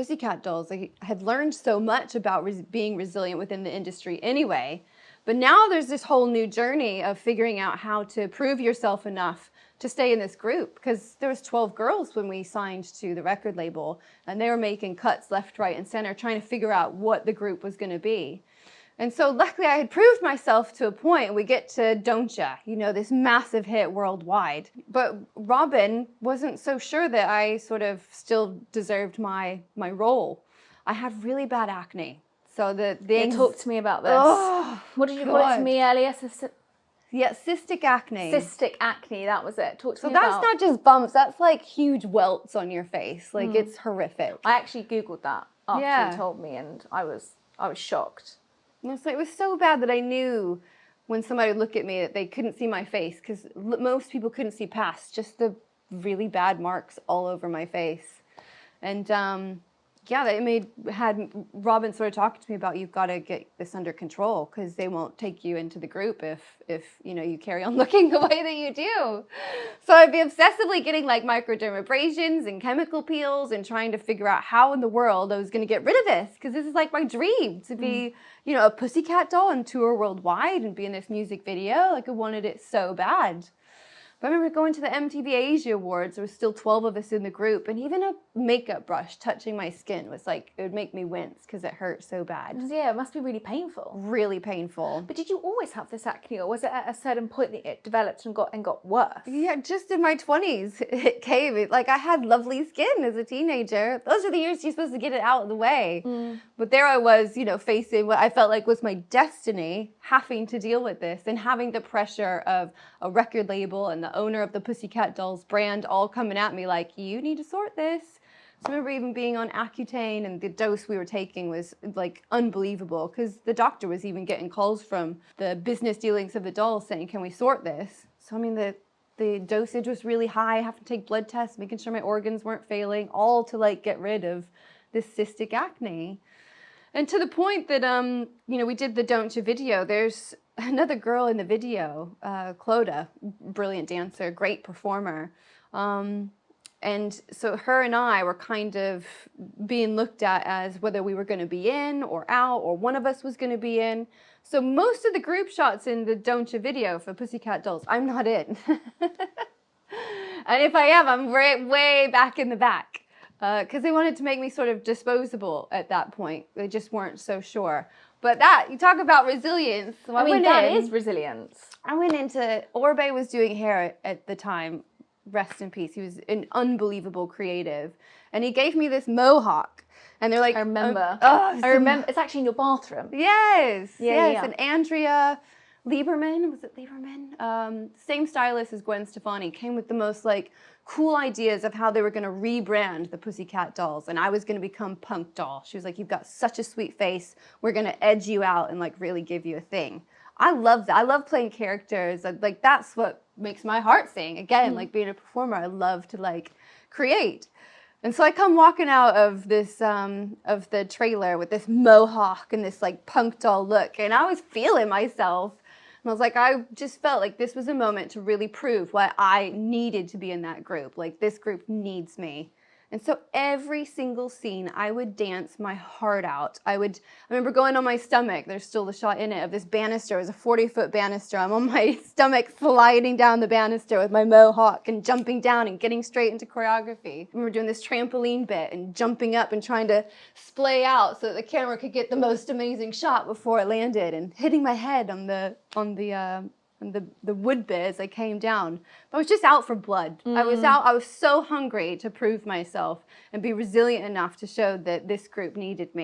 Pussycat Dolls, I had learned so much about being resilient within the industry anyway, but now there's this whole new journey of figuring out how to prove yourself enough to stay in this group, because there was 12 girls when we signed to the record label, and they were making cuts left, right, and center, trying to figure out what the group was going to be. And so luckily I had proved myself to a point. We get to Don't Ya, you know, this massive hit worldwide. But Robin wasn't so sure that I sort of still deserved my role. I had really bad acne. So talk to me about this. Oh, what did you call it to me earlier? Yeah, cystic acne. Cystic acne, that was it. Talk to me about. So that's not just bumps, that's like huge welts on your face. Like it's horrific. I actually Googled that after you told me, and I was shocked. It was so bad that I knew when somebody would look at me that they couldn't see my face, because most people couldn't see past just the really bad marks all over my face. And yeah, that had Robin sort of talking to me about, you've got to get this under control, because they won't take you into the group if you know, you carry on looking the way that you do. So I'd be obsessively getting like microdermabrasions and chemical peels and trying to figure out how in the world I was going to get rid of this, because this is like my dream to be, you know, a Pussycat Doll and tour worldwide and be in this music video. Like I wanted it so bad. But I remember going to the MTV Asia Awards, there was still 12 of us in the group, and even a makeup brush touching my skin was like, it would make me wince because it hurt so bad. Yeah, it must be really painful. Really painful. But did you always have this acne, or was it at a certain point that it developed and got worse? Yeah, just in my 20s it came. Like I had lovely skin as a teenager. Those are the years you're supposed to get it out of the way. But there I was, you know, facing what I felt like was my destiny, having to deal with this and having the pressure of a record label and the owner of the Pussycat Dolls brand all coming at me like, you need to sort this. So I remember even being on Accutane, and the dose we were taking was like unbelievable, because the doctor was even getting calls from the business dealings of the dolls saying, can we sort this? So I mean, the dosage was really high. I have to take blood tests, making sure my organs weren't failing, all to like get rid of this cystic acne. And to the point that, you know, we did the Don't Ya video. There's another girl in the video, Clodagh, brilliant dancer, great performer. And so her and I were kind of being looked at as whether we were going to be in or out, or one of us was going to be in. So most of the group shots in the Don't Ya video for Pussycat Dolls, I'm not in. And if I am, I'm way back in the back. Because they wanted to make me sort of disposable at that point. They just weren't so sure. But that, you talk about resilience. So I mean, that is resilience. I went into, Orbe was doing hair at the time, rest in peace. He was an unbelievable creative. And he gave me this mohawk. And they're like, I remember. I remember. It's actually in your bathroom. Yes. Yeah. And Andrea Lieberman, was it Lieberman? Same stylist as Gwen Stefani, came with the most like cool ideas of how they were going to rebrand the Pussycat Dolls, and I was going to become Punk Doll. She was like, you've got such a sweet face, we're going to edge you out and like really give you a thing. I love that. I love playing characters. Like that's what makes my heart sing. Again, like being a performer, I love to like create. And so I come walking out of this, of the trailer with this mohawk and this like punk doll look, and I was feeling myself. And I was like, I just felt like this was a moment to really prove why I needed to be in that group. Like, this group needs me. And so every single scene, I would dance my heart out. I remember going on my stomach. There's still the shot in it of this banister. It was a 40-foot banister. I'm on my stomach sliding down the banister with my mohawk and jumping down and getting straight into choreography. We were doing this trampoline bit and jumping up and trying to splay out so that the camera could get the most amazing shot before it landed, and hitting my head on the wood bit as I came down. But I was just out for blood. I was so hungry to prove myself and be resilient enough to show that this group needed me.